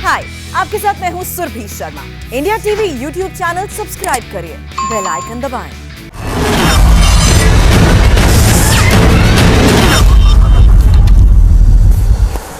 हाय, आपके साथ मैं हूँ Surabhi Sharma. India TV YouTube channel subscribe करिए, बेल आइकन दबाएं।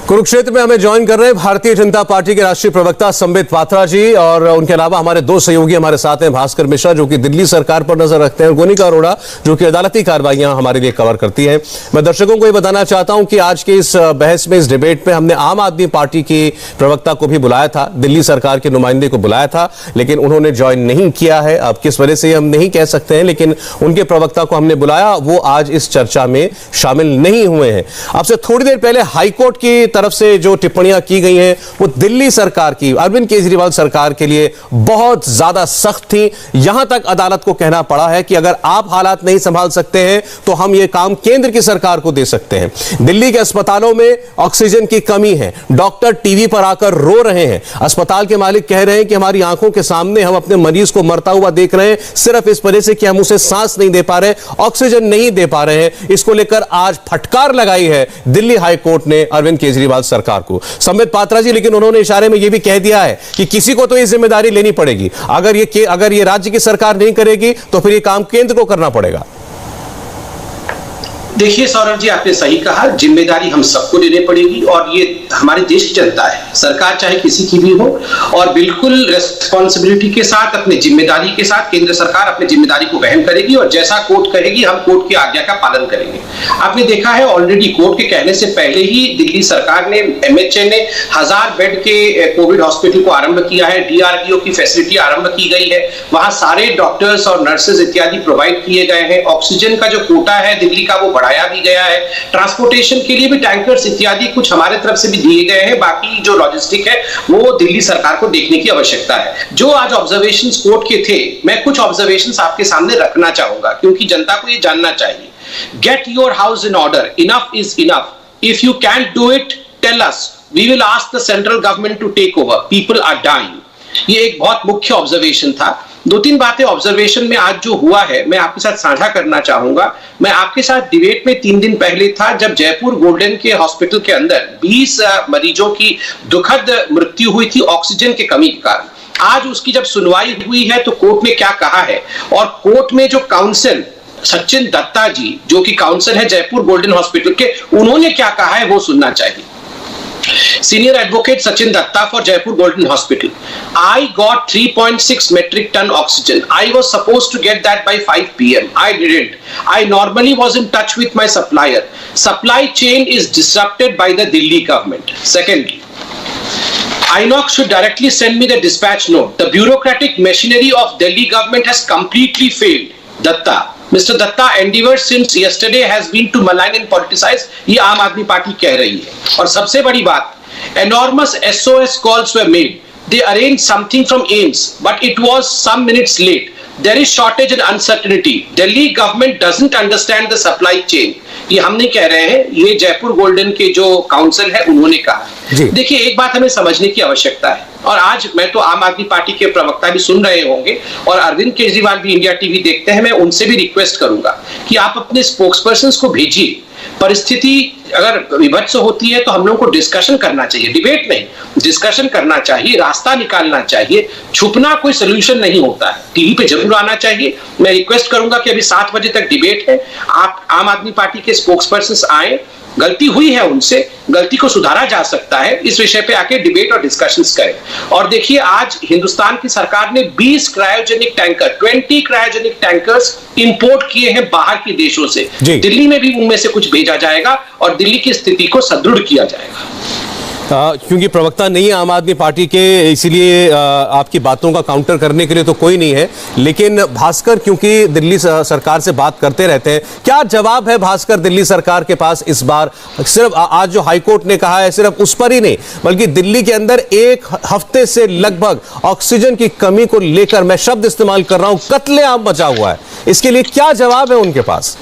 कुरुक्षेत्र में हमें ज्वाइन कर रहे हैं भारतीय जनता पार्टी के राष्ट्रीय प्रवक्ता संबित पात्रा जी, और उनके अलावा हमारे दो सहयोगी हमारे साथ हैं, भास्कर मिश्रा जो कि दिल्ली सरकार पर नजर रखते हैं, और गोनिका अरोड़ा जो कि अदालती कार्रवाइयां हमारे लिए कवर करती हैं। मैं दर्शकों को ये बताना चाहता हूं कि आज के इस बहस में, इस डिबेट में हमने आम आदमी पार्टी की प्रवक्ता को भी बुलाया था, दिल्ली सरकार के नुमाइंदे को बुलाया था, लेकिन उन्होंने ज्वाइन नहीं किया है। अब किस वजह से हम नहीं कह सकते हैं, लेकिन उनके प्रवक्ता को हमने बुलाया, वो आज इस चर्चा में शामिल नहीं हुए हैं। आपसे थोड़ी देर पहले हाईकोर्ट की तरफ से जो टिप्पणियां की गई हैं वो दिल्ली सरकार की, अरविंद केजरीवाल सरकार के लिए बहुत ज्यादा सख्त थी। यहां तक अदालत को कहना पड़ा है कि अगर आप हालात नहीं संभाल सकते हैं तो हम ये काम केंद्र की सरकार को दे सकते हैं। दिल्ली के अस्पतालों में ऑक्सीजन की कमी है, डॉक्टर टीवी पर आकर रो रहे हैं, अस्पताल के मालिक कह रहे हैं कि हमारी आंखों के सामने हम अपने मरीज को मरता हुआ देख रहे हैं, सिर्फ इस वजह से कि हम उसे सांस नहीं दे पा रहे, ऑक्सीजन नहीं दे पा रहे हैं। इसको लेकर आज फटकार लगाई है दिल्ली हाईकोर्ट ने अरविंद केजरीवाल सरकार को। संबित पात्रा जी, लेकिन उन्होंने इशारे में यह भी कह दिया है कि किसी को तो ये जिम्मेदारी लेनी पड़ेगी। अगर ये राज्य की सरकार नहीं करेगी तो फिर ये काम केंद्र को करना पड़ेगा। देखिए सौरभ जी, आपने सही कहा, जिम्मेदारी हम सबको लेनी पड़ेगी, और ये हमारे देश की जनता है, सरकार चाहे किसी की भी हो, और बिल्कुल रेस्पॉन्सिबिलिटी के साथ, अपनी जिम्मेदारी के साथ केंद्र सरकार अपनी जिम्मेदारी को वहन करेगी, और जैसा कोर्ट कहेगी हम कोर्ट की आज्ञा का पालन करेंगे। आपने देखा है ऑलरेडी कोर्ट के कहने से पहले ही दिल्ली सरकार ने, एमएचए ने 1000 बेड के कोविड हॉस्पिटल को आरंभ किया है, डीआरडीओ की फैसिलिटी आरंभ की गई है, वहां सारे डॉक्टर्स और नर्सेज इत्यादि प्रोवाइड किए गए हैं। ऑक्सीजन का जो कोटा है दिल्ली का वो बढ़ाया भी गया है, ट्रांसपोर्टेशन के लिए भी टैंकर्स इत्यादि कुछ हमारे तरफ से भी दिए गए हैं। बाकी जो लॉजिस्टिक है वो दिल्ली सरकार को देखने की आवश्यकता है। जो आज ऑब्जर्वेशंस कोर्ट के थे, मैं कुछ ऑब्जर्वेशंस आपके सामने रखना चाहूंगा क्योंकि जनता को ये जानना चाहिए। Get your house in order, enough is enough, if you can't do it tell us, we will ask the central government to take over, people are dying. ये एक बहुत मुख्य ऑब्जर्वेशन था। दो तीन बातें ऑब्जर्वेशन में आज जो हुआ है मैं आपके साथ साझा करना चाहूंगा। मैं आपके साथ डिबेट में 3 दिन पहले था जब जयपुर गोल्डन के हॉस्पिटल के अंदर 20 मरीजों की दुखद मृत्यु हुई थी ऑक्सीजन की कमी के कारण। आज उसकी जब सुनवाई हुई है तो कोर्ट ने क्या कहा है, और कोर्ट में जो काउंसिल सचिन दत्ता जी जो कि काउंसिल है जयपुर गोल्डन हॉस्पिटल के, उन्होंने क्या कहा है वो सुनना चाहिए। Senior Advocate Sachin Datta for Jaipur Golden Hospital. I got 3.6 metric ton oxygen. I was supposed to get that by 5 p.m. I didn't. I normally was in touch with my supplier. Supply chain is disrupted by the Delhi government. Secondly, INOX should directly send me the dispatch note. The bureaucratic machinery of Delhi government has completely failed. Datta. Mr. Datta endeavor since yesterday has been to malign and politicize. ये आम आदमी party कह रही है। और सबसे बड़ी बात, enormous SOS calls were made. They arranged something from AIIMS, but it was some minutes late. There is shortage and uncertainty. Delhi government doesn't understand the supply chain. ये हम नहीं कह रहे हैं, ये जयपुर गोल्डन के जो काउंसिल है उन्होंने कहा। देखिए, एक बात हमें समझने की आवश्यकता है, और आज मैं तो आम आदमी पार्टी के प्रवक्ता भी सुन रहे होंगे और अरविंद केजरीवाल भी इंडिया टीवी देखते हैं, मैं उनसे भी रिक्वेस्ट करूंगा कि आप अपने स्पोक्सपर्सन्स को भेजिए। परिस्थिति अगर विभत्स होती है तो हम लोगों को डिस्कशन करना चाहिए, डिबेट नहीं, डिस्कशन करना चाहिए, रास्ता निकालना चाहिए। छुपना कोई सोल्यूशन नहीं होता है, टीवी पे जरूर आना चाहिए। मैं रिक्वेस्ट करूंगा कि अभी 7 बजे तक डिबेट है, आप आम आदमी पार्टी के स्पोक्सपर्सन्स आए, गलती हुई है उनसे, गलती को सुधारा जा सकता है, इस विषय पे आके डिबेट और डिस्कशंस करें। और देखिए, आज हिंदुस्तान की सरकार ने 20 cryogenic tanker, 20 cryogenic tankers import किए हैं बाहर के देशों से। दिल्ली में भी उनमें से कुछ भेजा जाएगा और दिल्ली की स्थिति को सुदृढ़ किया जाएगा। क्योंकि प्रवक्ता नहीं है आम आदमी पार्टी के, इसीलिए आपकी बातों का काउंटर करने के लिए तो कोई नहीं है। लेकिन भास्कर, क्योंकि दिल्ली सरकार से बात करते रहते हैं, क्या जवाब है भास्कर दिल्ली सरकार के पास इस बार? सिर्फ आज जो हाईकोर्ट ने कहा है सिर्फ उस पर ही नहीं, बल्कि दिल्ली के अंदर 1 हफ्ते से लगभग ऑक्सीजन की कमी को लेकर, मैं शब्द इस्तेमाल कर रहा हूं, कत्लेआम मचा हुआ है। इसके लिए क्या जवाब है उनके पास?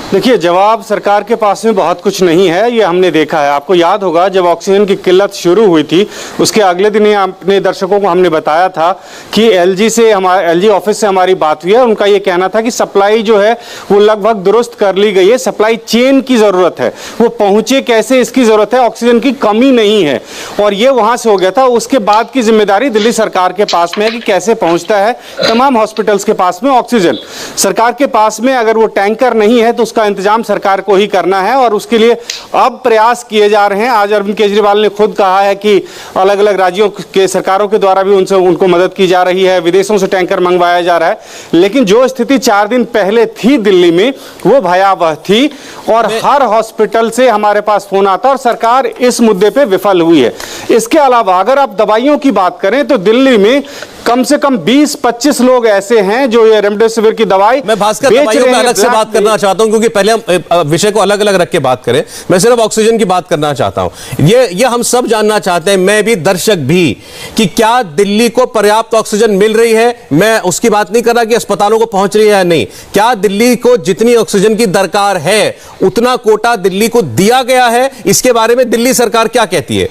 देखिए, जवाब सरकार के पास में बहुत कुछ नहीं है, ये हमने देखा है। आपको याद होगा जब ऑक्सीजन की किल्लत शुरू हुई थी उसके अगले दिन ही अपने दर्शकों को हमने बताया था कि एलजी ऑफिस से हमारी बात हुई है। उनका ये कहना था कि सप्लाई जो है वो लगभग दुरुस्त कर ली गई है, सप्लाई चेन की जरूरत है, वो पहुंचे कैसे इसकी जरूरत है, ऑक्सीजन की कमी नहीं है। और ये वहां से हो गया था। उसके बाद की जिम्मेदारी दिल्ली सरकार के पास में है कि कैसे पहुंचता है तमाम हॉस्पिटल्स के पास में ऑक्सीजन। सरकार के पास में अगर वो टैंकर नहीं है तो उसका इंतजाम सरकार को ही करना है और उसके लिए अब प्रयास किए जा रहे हैं। आज अरविंद केजरीवाल ने खुद कहा है कि अलग अलग राज्यों के सरकारों के द्वारा भी उनको मदद की जा रही है, विदेशों से टैंकर मंगवाया जा रहा है। लेकिन जो स्थिति 4 दिन पहले थी दिल्ली में वो भयावह थी और हर हॉस्पिटल से हमारे पास फोन आता और सरकार इस मुद्दे पे विफल हुई है। इसके अलावा अगर आप दवाइयों की बात करें तो दिल्ली में कम से कम 20-25 लोग ऐसे हैं जो ये रेमडेसिविर की दवाई मैं भास्कर दवाइयों पे अलग से बात करना चाहता हूं क्योंकि पहले हम विषय को अलग अलग रख के बात करें। मैं सिर्फ ऑक्सीजन की बात करना चाहता हूं। ये हम सब जानना चाहते हैं, मैं भी दर्शक भी, कि क्या दिल्ली को पर्याप्त ऑक्सीजन मिल रही है। मैं उसकी बात नहीं कर रहा कि अस्पतालों को पहुंच रही है या नहीं। क्या दिल्ली को जितनी ऑक्सीजन की दरकार है उतना कोटा दिल्ली को दिया गया है? इसके बारे में दिल्ली सरकार क्या कहती है?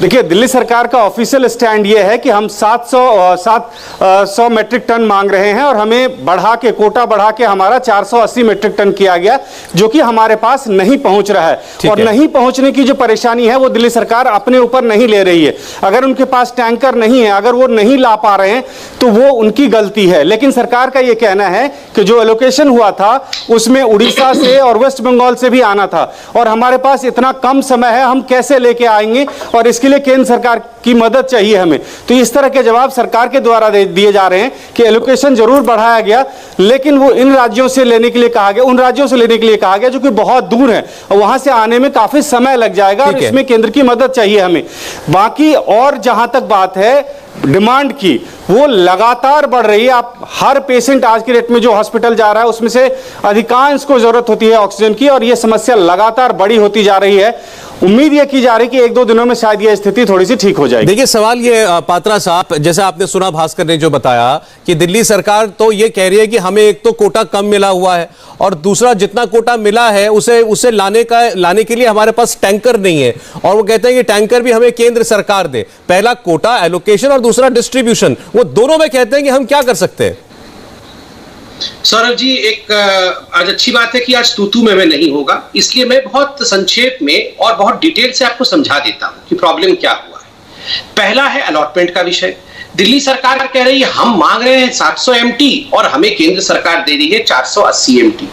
देखिए, दिल्ली सरकार का ऑफिशियल स्टैंड ये है कि हम 700 मेट्रिक टन मांग रहे हैं और हमें कोटा बढ़ा के हमारा 480 मेट्रिक टन किया गया, जो कि हमारे पास नहीं पहुंच रहा है। और नहीं पहुंचने की जो परेशानी है वो दिल्ली सरकार अपने ऊपर नहीं ले रही है। अगर उनके पास टैंकर नहीं है, अगर वो नहीं ला पा रहे हैं तो वो उनकी गलती है। लेकिन सरकार का ये कहना है कि जो एलोकेशन हुआ था उसमें उड़ीसा से और वेस्ट बंगाल से भी आना था और हमारे पास इतना कम समय है, हम कैसे लेके आएंगे और इसके लिए केंद्र सरकार की मदद चाहिए हमें। तो इस तरह के जवाब सरकार के द्वारा दिए जा रहे हैं कि एलोकेशन जरूर बढ़ाया गया लेकिन वो इन राज्यों से लेने के लिए कहा गया, उन राज्यों से लेने के लिए कहा गया जो कि बहुत दूर है और वहां से आने में काफी समय लग जाएगा और इसमें केंद्र की मदद चाहिए हमें। बाकी और जहां तक बात है डिमांड की, वो लगातार बढ़ रही है। आप हर पेशेंट आज के डेट में जो हॉस्पिटल जा रहा है उसमें से अधिकांश को जरूरत होती है ऑक्सीजन की और ये समस्या लगातार बड़ी होती जा रही है। उम्मीद यह की जा रही कि 1-2 दिनों में शायद यह स्थिति थोड़ी सी ठीक हो जाएगी। देखिए, सवाल ये पात्रा साहब, जैसे आपने सुना भास्कर ने जो बताया कि दिल्ली सरकार तो ये कह रही है कि हमें एक तो कोटा कम मिला हुआ है और दूसरा जितना कोटा मिला है उसे लाने के लिए हमारे पास टैंकर नहीं है और वो कहते हैं कि टैंकर भी हमें केंद्र सरकार दे। पहला कोटा एलोकेशन और दूसरा डिस्ट्रीब्यूशन, वो दोनों में कहते हैं कि हम क्या कर सकते हैं। सौरभ जी, एक आज अच्छी बात है कि आज तू में नहीं होगा, इसलिए मैं बहुत संक्षेप में और बहुत डिटेल से आपको समझा देता हूं कि प्रॉब्लम क्या हुआ है। पहला है अलॉटमेंट का विषय। दिल्ली सरकार कह रही है हम मांग रहे हैं 700 MT और हमें केंद्र सरकार दे रही है 480 MT।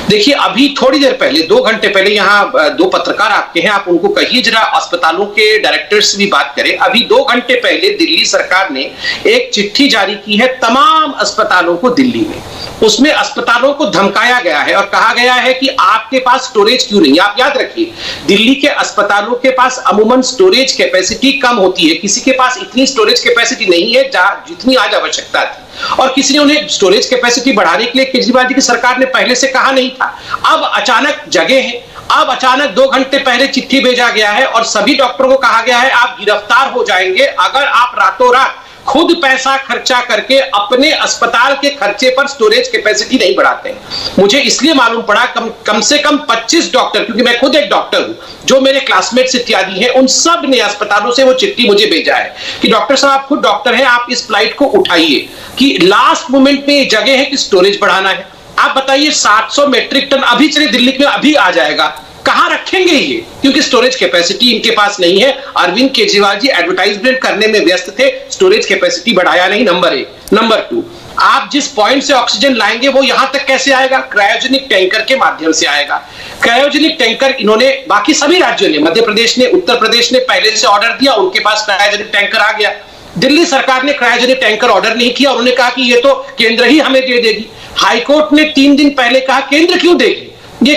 देखिए, अभी थोड़ी देर पहले 2 घंटे पहले यहाँ 2 पत्रकार आपके हैं, आप उनको कहिए जरा अस्पतालों के डायरेक्टर्स से भी बात करें। अभी 2 घंटे पहले दिल्ली सरकार ने एक चिट्ठी जारी की है तमाम अस्पतालों को दिल्ली में। उसमें अस्पतालों को धमकाया गया है और कहा गया है कि आपके पास स्टोरेज क्यों नहीं। आप याद रखिए, दिल्ली के अस्पतालों के पास अमूमन स्टोरेज कैपेसिटी कम होती है, किसी के पास इतनी स्टोरेज कैपेसिटी नहीं है जितनी आज आवश्यकता थी और किसी ने उन्हें स्टोरेज कैपेसिटी बढ़ाने के लिए केजरीवाल जी की सरकार ने पहले से कहा नहीं था। अब अचानक जगह है, अब अचानक 2 घंटे पहले चिट्ठी भेजा गया है और सभी डॉक्टरों को कहा गया है आप गिरफ्तार हो जाएंगे अगर आप रातों रात खुद पैसा खर्चा करके अपने अस्पताल के खर्चे पर स्टोरेज कैपेसिटी नहीं बढ़ाते हैं। मुझे इसलिए मालूम पड़ा कम से कम 25 डॉक्टर, क्योंकि मैं खुद एक डॉक्टर हूं, जो मेरे क्लासमेट्स इत्यादि हैं, उन सब ने अस्पतालों से वो चिट्ठी मुझे भेजा है कि डॉक्टर साहब आप खुद डॉक्टर हैं, आप इस फ्लाइट को उठाइए कि लास्ट मोमेंट में जगह है कि स्टोरेज बढ़ाना है। आप बताइए 700 मेट्रिक टन अभी चले दिल्ली में अभी आ जाएगा, कहां रखेंगे ये? क्योंकि स्टोरेज कैपेसिटी इनके पास नहीं है। अरविंद केजरीवाल जी एडवर्टाइजमेंट करने में व्यस्त थे, स्टोरेज कैपेसिटी बढ़ाया नहीं, नंबर 1। नंबर 2, आप जिस पॉइंट से ऑक्सीजन लाएंगे वो यहां तक कैसे आएगा? क्रायोजेनिक टैंकर के माध्यम से आएगा। क्रायोजेनिक टैंकर इन्होंने बाकी सभी राज्यों ने, मध्य प्रदेश ने, उत्तर प्रदेश ने पहले से ऑर्डर दिया, उनके पास क्रायोजेनिक टैंकर आ गया। दिल्ली सरकार ने क्रायोजेनिक टैंकर ऑर्डर नहीं किया, उन्होंने कहा कि ये तो केंद्र ही हमें दे देगी। हाईकोर्ट ने 3 दिन पहले कहा केंद्र क्यों देगी, ये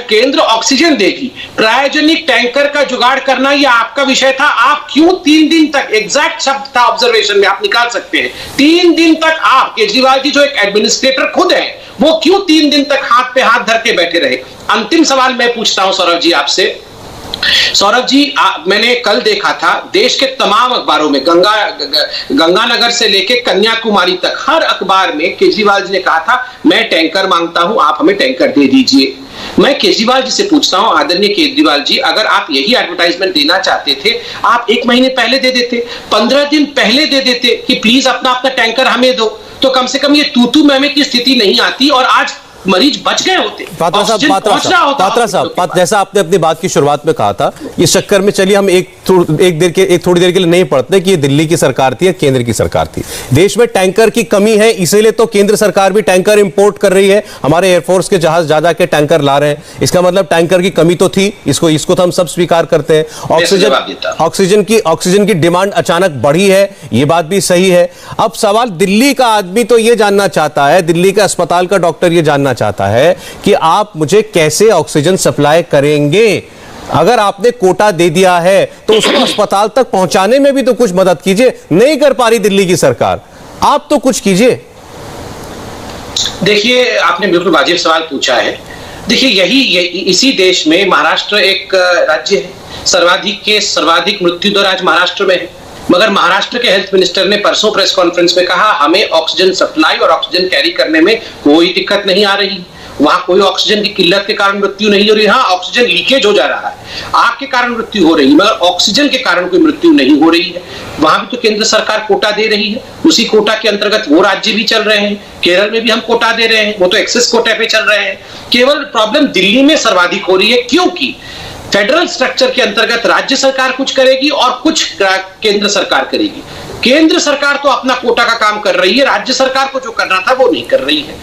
केंद्र ऑक्सीजन देगी। क्रायोजेनिक टैंकर का जुगाड़ करना ये आपका विषय था, आप क्यों 3 दिन तक, एग्जैक्ट शब्द था ऑब्जर्वेशन में, आप निकाल सकते हैं, 3 दिन तक आप, केजरीवाल जी जो एक एडमिनिस्ट्रेटर खुद है, वो क्यों 3 दिन तक हाथ पे हाथ धर के बैठे रहे? अंतिम सवाल मैं पूछता हूं सौरभ जी आपसे, सौरभ जी, मैंने कल देखा था देश के तमाम अखबारों में, गंगानगर से लेके कन्याकुमारी तक हर अखबार में केजरीवाल जी ने कहा था मैं टैंकर मांगता हूं, आप हमें टैंकर दे दीजिए। मैं केजरीवाल जी से पूछता हूं, आदरणीय केजरीवाल जी, अगर आप यही एडवर्टाइजमेंट देना चाहते थे, आप 1 महीने पहले दे देते, 15 दिन पहले दे देते कि प्लीज अपना टैंकर हमें दो, तो कम से कम ये तू मैमे की स्थिति नहीं आती और आज मरीज बच गए होते। पात्रा साहब, जैसा आपने अपनी बात की शुरुआत में कहा था, इस चक्कर में चलिए हम थोड़ी देर के लिए नहीं पढ़ते कि ये दिल्ली की सरकार थी या केंद्र की सरकार थी। देश में टैंकर की कमी है, इसीलिए तो केंद्र सरकार भी टैंकर इंपोर्ट कर रही है, हमारे एयरफोर्स के जहाज जा के टैंकर ला रहे हैं। इसका मतलब टैंकर की कमी तो थी, इसको तो हम सब स्वीकार करते हैं। ऑक्सीजन की डिमांड अचानक बढ़ी है, ये बात भी सही है। अब सवाल दिल्ली का आदमी तो ये जानना चाहता है, दिल्ली का अस्पताल का डॉक्टर ये जानना चाहता है कि आप मुझे कैसे ऑक्सीजन सप्लाई करेंगे। अगर आपने कोटा दे दिया है तो उसको अस्पताल तक पहुंचाने में भी तो कुछ मदद कीजिए। नहीं कर पा रही दिल्ली की सरकार, आप तो कुछ कीजिए। देखिए, आपने बिल्कुल वाजिब सवाल पूछा है। देखिए, इसी देश में महाराष्ट्र एक राज्य है, सर्वाधिक मृत्यु दर आज महाराष्ट्र में है, मगर महाराष्ट्र के हेल्थ मिनिस्टर ने परसों प्रेस कॉन्फ्रेंस में कहा हमें ऑक्सीजन सप्लाई और ऑक्सीजन कैरी करने में कोई दिक्कत नहीं आ रही, वहां कोई ऑक्सीजन की किल्लत के कारण मृत्यु नहीं हो रही। हाँ, ऑक्सीजन लीकेज हो जा रहा है, आग के कारण मृत्यु हो रही है, मगर ऑक्सीजन के कारण कोई मृत्यु नहीं हो रही है। वहां भी तो केंद्र सरकार कोटा दे रही है, उसी कोटा के अंतर्गत वो राज्य भी चल रहे हैं। केरल में भी हम कोटा दे रहे हैं, वो तो एक्सेस कोटा पे चल रहे हैं। केवल प्रॉब्लम दिल्ली में सर्वाधिक हो रही है, क्योंकि फेडरल स्ट्रक्चर के अंतर्गत राज्य सरकार कुछ करेगी और कुछ केंद्र सरकार करेगी। केंद्र सरकार तो अपना कोटा का काम कर रही है, राज्य सरकार को जो करना था वो नहीं कर रही है।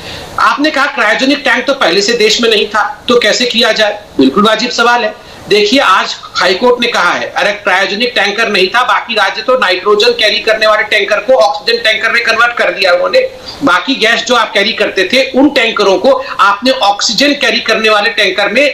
आपने कहा क्रायोजेनिक टैंक तो पहले से देश में नहीं था, तो कैसे किया जाए? बिल्कुल वाजिब सवाल है। देखिए, आज हाईकोर्ट ने कहा है अरे क्रायोजेनिक टैंकर नहीं था, बाकी राज्य तो नाइट्रोजन कैरी करने वाले टैंकर को ऑक्सीजन टैंकर में कन्वर्ट कर दिया उन्होंने। बाकी गैस जो आप कैरी करते थे उन टैंकरों को आपने ऑक्सीजन कैरी करने वाले टैंकर में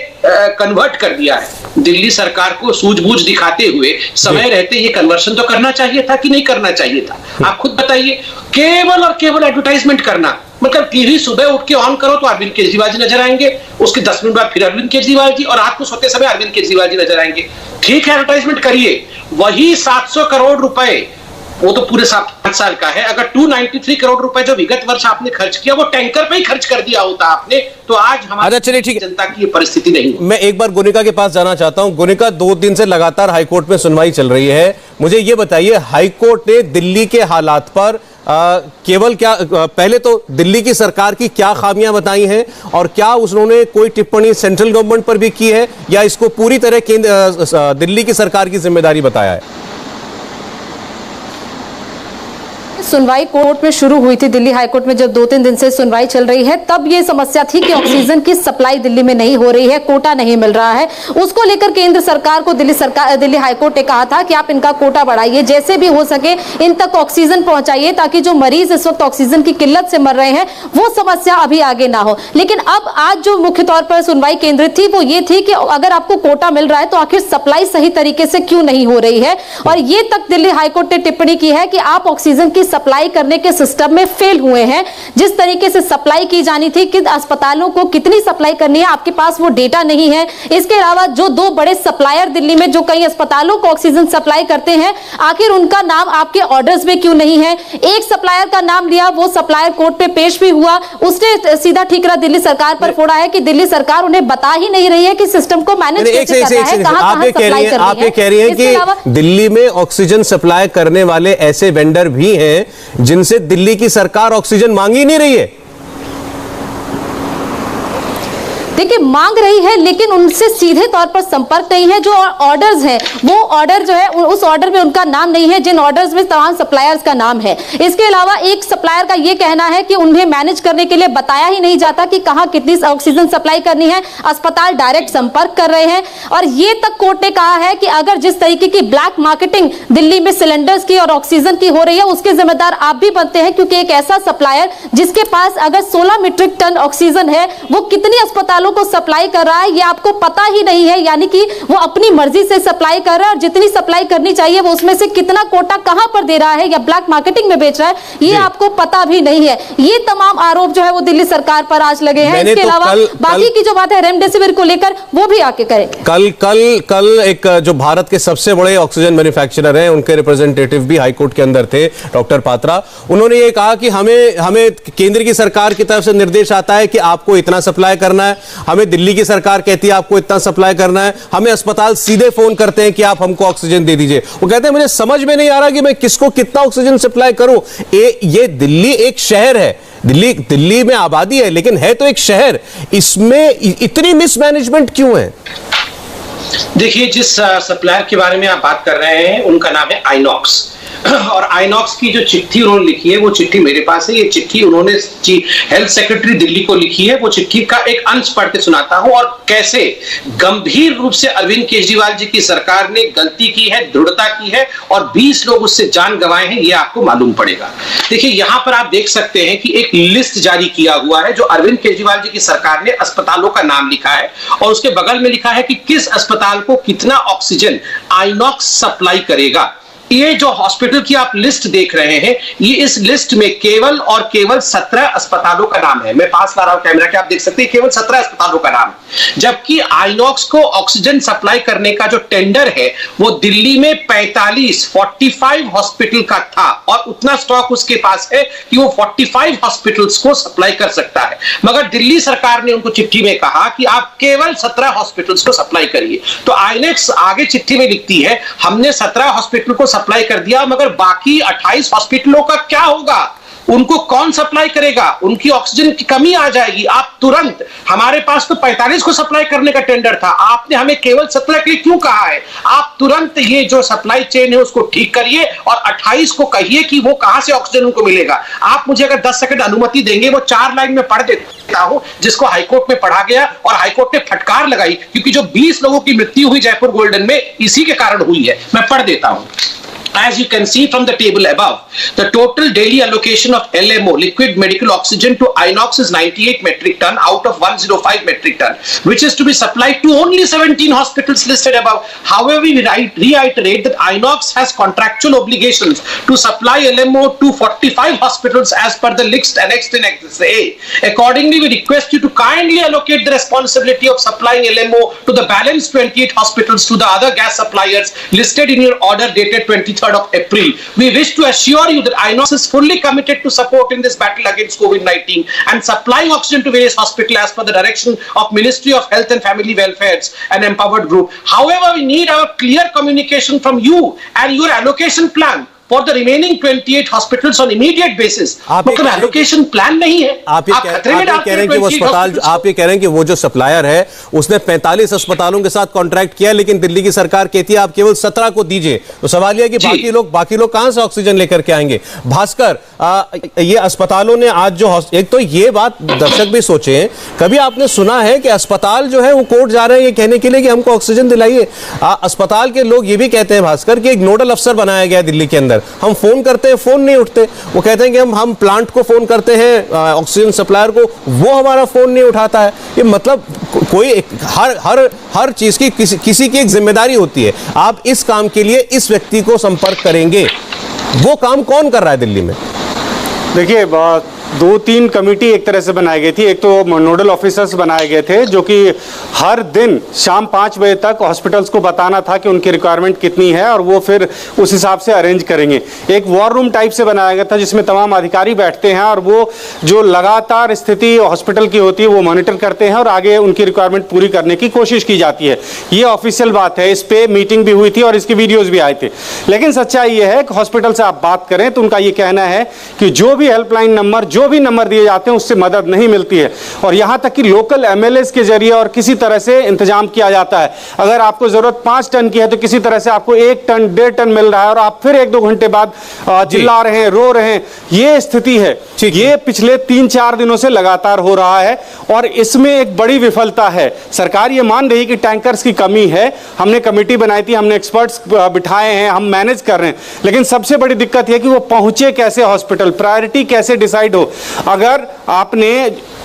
कन्वर्ट कर दिया है। दिल्ली सरकार को सूझबूझ दिखाते हुए समय रहते ये कन्वर्शन तो करना चाहिए था कि नहीं करना चाहिए था? आप खुद बताइए। केवल और केवल एडवर्टाइजमेंट करना, मतलब टीवी सुबह उठ के ऑन करो तो अरविंद केजरीवाल जी नजर आएंगे, उसके 10 मिनट बाद फिर अरविंद केजरीवाल जी, और रात को सोते समय अरविंद केजरीवाल जी नजर आएंगे। ठीक है, एडवर्टाइजमेंट करिए। वही 700 करोड़ रुपए, वो तो पूरे 7 साल का है, अगर 293 करोड़ रुपए जो विगत वर्ष आपने खर्च किया वो टैंकर पे ही खर्च कर दिया होता आपने, तो आज हमारी जनता की ये परिस्थिति नहीं। मैं एक बार गोनिका के पास जाना चाहता हूं। गोनिका, 2 दिन से लगातार हाईकोर्ट में सुनवाई चल रही है, मुझे ये बताइए हाईकोर्ट ने दिल्ली के हालात पर केवल क्या, पहले तो दिल्ली की सरकार की क्या खामियां बताई हैं और क्या उन्होंने कोई टिप्पणी सेंट्रल गवर्नमेंट पर भी की है या इसको पूरी तरह दिल्ली की सरकार की जिम्मेदारी बताया है? सुनवाई कोर्ट में शुरू हुई थी, दिल्ली हाईकोर्ट में जब 2-3 दिन से सुनवाई चल रही है, तब ये समस्या थी कि ऑक्सीजन की सप्लाई दिल्ली में नहीं हो रही है, कोटा नहीं मिल रहा है। उसको लेकर केंद्र सरकार को दिल्ली हाईकोर्ट ने कहा था कि आप इनका कोटा बढ़ाइए, जैसे भी हो सके इन तक ऑक्सीजन पहुंचाइए, ताकि जो मरीज इस वक्त ऑक्सीजन की किल्लत से मर रहे हैं वो समस्या अभी आगे ना हो। लेकिन अब आज जो मुख्य तौर पर सुनवाई केंद्रित थी वो ये थी कि अगर आपको कोटा मिल रहा है तो आखिर सप्लाई सही तरीके से क्यों नहीं हो रही है। और ये तक दिल्ली हाईकोर्ट ने टिप्पणी की है कि आप ऑक्सीजन की सप्लाई करने के सिस्टम में फेल हुए हैं। जिस तरीके से सप्लाई की जानी थी, कि अस्पतालों को कितनी सप्लाई करनी है, आपके पास वो डेटा नहीं है। इसके अलावा जो 2 बड़े सप्लायर दिल्ली में जो कई अस्पतालों को ऑक्सीजन सप्लाई करते हैं, आखिर उनका नाम आपके ऑर्डर्स में क्यों नहीं है? एक सप्लायर का नाम लिया, वो सप्लायर कोर्ट पे पेश भी हुआ, उसने सीधा ठीकरा दिल्ली सरकार पर फोड़ा है कि दिल्ली सरकार उन्हें बता ही नहीं रही है कि सिस्टम को मैनेज कैसे करना है, कहां सप्लाई करनी है। आप ये कह रही हैं कि दिल्ली में ऑक्सीजन सप्लाई करने वाले ऐसे वेंडर भी हैं जिनसे दिल्ली की सरकार ऑक्सीजन मांग ही नहीं रही है? देखिए, मांग रही है लेकिन उनसे सीधे तौर पर संपर्क नहीं है। जो ऑर्डर्स हैं वो ऑर्डर जो है उस ऑर्डर में उनका नाम नहीं है, जिन ऑर्डर्स में तमाम सप्लायर्स का नाम है। इसके अलावा एक सप्लायर का ये कहना है कि उन्हें मैनेज करने के लिए बताया ही नहीं जाता कि कहां कितनी ऑक्सीजन सप्लाई करनी है, अस्पताल डायरेक्ट संपर्क कर रहे हैं। और ये तक कोर्ट ने कहा है कि अगर जिस तरीके की ब्लैक मार्केटिंग दिल्ली में सिलेंडर्स की और ऑक्सीजन की हो रही है, उसके जिम्मेदार आप भी बनते हैं, क्योंकि एक ऐसा सप्लायर जिसके पास अगर 16 मीट्रिक टन ऑक्सीजन है, वो कितनी अस्पतालों अस्पतालों को सप्लाई कर रहा है ये आपको पता ही नहीं है, यानी कि वो अपनी मर्जी से सप्लाई कर रहा है और जितनी सप्लाई करनी चाहिए वो उसमें से कितना कोटा कहां पर दे रहा है या ब्लैक मार्केटिंग में बेच रहा है ये आपको पता भी नहीं है। ये तमाम आरोप जो है वो दिल्ली सरकार पर आज लगे हैं। इसके अलावा बाकी की जो बात है रेमडेसिविर को लेकर वो भी आके करें। कल एक जो भारत के सबसे बड़े ऑक्सीजन मैन्युफैक्चरर हैं उनके रिप्रेजेंटेटिव भी हाईकोर्ट के अंदर थे, डॉक्टर पात्रा। उन्होंने ये कहा कि हमें केंद्र की सरकार की तरफ से निर्देश आता है कि आपको इतना सप्लाई करना है, हमें दिल्ली की सरकार कहती है आपको इतना सप्लाई करना है, हमें अस्पताल सीधे फोन करते हैं कि आप हमको ऑक्सीजन दे दीजिए। वो कहते हैं मुझे समझ में नहीं आ रहा कि मैं किसको कितना ऑक्सीजन सप्लाई करूं। ये दिल्ली एक शहर है, दिल्ली में आबादी है लेकिन है तो एक शहर, इसमें इतनी मिसमैनेजमेंट क्यों है? देखिए, जिस सप्लायर के बारे में आप बात कर रहे हैं उनका नाम है आइनॉक्स, और आइनॉक्स की जो चिट्ठी उन्होंने लिखी है वो चिट्ठी मेरे पास है। ये चिट्ठी उन्होंने हेल्थ सेक्रेटरी दिल्ली को लिखी है। वो चिट्ठी का एक अंश पढ़ के सुनाता हूं और कैसे गंभीर रूप से अरविंद केजरीवाल जी की सरकार ने गलती की है, दृढ़ता की है और 20 लोग उससे जान गंवाए हैं, ये आपको मालूम पड़ेगा। देखिए, यहां पर आप देख सकते हैं कि एक लिस्ट जारी किया हुआ है जो अरविंद केजरीवाल जी की सरकार ने अस्पतालों का नाम लिखा है और उसके बगल में लिखा है कि किस अस्पताल को कितना ऑक्सीजन आइनॉक्स सप्लाई करेगा। ये जो हॉस्पिटल की आप लिस्ट देख रहे हैं, ये इस लिस्ट में केवल और केवल 17 अस्पतालों का नाम है। मैं पास ला रहा हूं कैमरा के, आप देख सकते हैं केवल 17 अस्पतालों का नाम, जबकि आइनॉक्स को ऑक्सीजन सप्लाई करने का जो टेंडर है वो दिल्ली में 45 हॉस्पिटल का था और उतना स्टॉक उसके पास है कि वो 45 हॉस्पिटल्स को सप्लाई कर सकता है। मगर दिल्ली सरकार ने उनको चिट्ठी में कहा कि आप केवल 17 हॉस्पिटल्स को सप्लाई करिए। तो आइनॉक्स आगे चिट्ठी में लिखती है हमने 17 हॉस्पिटल को सप्लाई कर दिया, मगर बाकी 28 हॉस्पिटलों का क्या होगा? उनको कौन सप्लाई करेगा? उनकी ऑक्सीजन की कमी आ जाएगी। आप तुरंत, हमारे पास तो 45 को सप्लाई करने का टेंडर था, आपने हमें केवल 17 के लिए क्यों कहा है? आप तुरंत ये जो सप्लाई चेन है उसको ठीक करिए और 28 को कहिए कि वो कहां से ऑक्सीजन उनको मिलेगा। आप मुझे अगर 10 सेकंड अनुमति देंगे, वो 4 लाइन में पढ़ देता हूं जिसको हाईकोर्ट में पढ़ा गया और हाईकोर्ट ने फटकार लगाई, क्योंकि जो 20 लोगों की मृत्यु हुई जयपुर गोल्डन में इसी के कारण हुई है। मैं पढ़ देता हूं। As you can see from the table above, the total daily allocation of LMO, liquid medical oxygen, to Inox is 98 metric ton out of 105 metric ton, which is to be supplied to only 17 hospitals listed above. However, we reiterate that Inox has contractual obligations to supply LMO to 45 hospitals as per the list annexed in Annex A. Accordingly, we request you to kindly allocate the responsibility of supplying LMO to the balance 28 hospitals to the other gas suppliers listed in your order dated 23rd of April. We wish to assure you that Inox is fully committed to supporting this battle against COVID-19 and supplying oxygen to various hospitals as per the direction of Ministry of Health and Family Welfare and Empowered Group. However, we need our clear communication from you and your allocation plan for the remaining 28 hospitals on immediate basis. मतलब allocation plan नहीं है। आप ये कह रहे हैं कि वो अस्पताल, आप ये कह रहे हैं कि वो जो सप्लायर है उसने 45 अस्पतालों के साथ कॉन्ट्रैक्ट किया, लेकिन दिल्ली की सरकार कहती है आप केवल 17 को दीजिए। तो सवाल यह है कि बाकी लोग कहां से ऑक्सीजन लेकर के आएंगे? भास्कर, ये अस्पतालों ने आज जो, एक तो ये बात दर्शक भी सोचे, कभी आपने सुना है कि अस्पताल जो है वो कोर्ट जा रहे हैं ये कहने के लिए कि हमको ऑक्सीजन दिलाइए? अस्पताल के लोग ये भी कहते हैं भास्कर कि एक नोडल अफसर बनाया गया दिल्ली के अंदर, हम फोन करते हैं फोन नहीं उठते। वो कहते हैं कि हम प्लांट को फोन करते हैं, ऑक्सीजन सप्लायर को, वो हमारा फोन नहीं उठाता है। ये मतलब कोई हर चीज की किसी की एक जिम्मेदारी होती है। आप इस काम के लिए इस व्यक्ति को संपर्क करेंगे, वो काम कौन कर रहा है दिल्ली में? देखिए, 2-3 कमेटी एक तरह से बनाई गई थी। एक तो नोडल ऑफिसर्स बनाए गए थे जो कि हर दिन शाम 5 बजे तक हॉस्पिटल्स को बताना था कि उनकी रिक्वायरमेंट कितनी है और वो फिर उस हिसाब से अरेंज करेंगे। एक वॉर रूम टाइप से बनाया गया था जिसमें तमाम अधिकारी बैठते हैं और वो जो लगातार स्थिति हॉस्पिटल की होती है वो मॉनिटर करते हैं और आगे उनकी रिक्वायरमेंट पूरी करने की कोशिश की जाती है। ये ऑफिशियल बात है, इस पे मीटिंग भी हुई थी और इसके वीडियोज भी आए थे। लेकिन सच्चाई ये है कि हॉस्पिटल से आप बात करें तो उनका ये कहना है कि जो भी हेल्पलाइन नंबर, जो भी नंबर दिए जाते हैं उससे मदद नहीं मिलती है और यहां तक कि लोकल एमएलएस के जरिए और किसी तरह से इंतजाम किया जाता है। अगर आपको जरूरत 5 टन की है तो किसी तरह से आपको 1 टन 1.5 टन मिल रहा है और आप फिर 1-2 घंटे बाद चिल्ला रहे हैं, रो रहे हैं। ये स्थिति है, ये पिछले 3-4 दिनों से लगातार हो रहा है और इसमें एक बड़ी विफलता है। सरकार ये मान रही कि टैंकर्स की कमी है, हमने कमेटी बनाई थी, हमने एक्सपर्ट्स बिठाए हैं, हम मैनेज कर रहे हैं, लेकिन सबसे बड़ी दिक्कत यह कि वो पहुंचे कैसे हॉस्पिटल, प्रायोरिटी कैसे डिसाइड हो। अगर आपने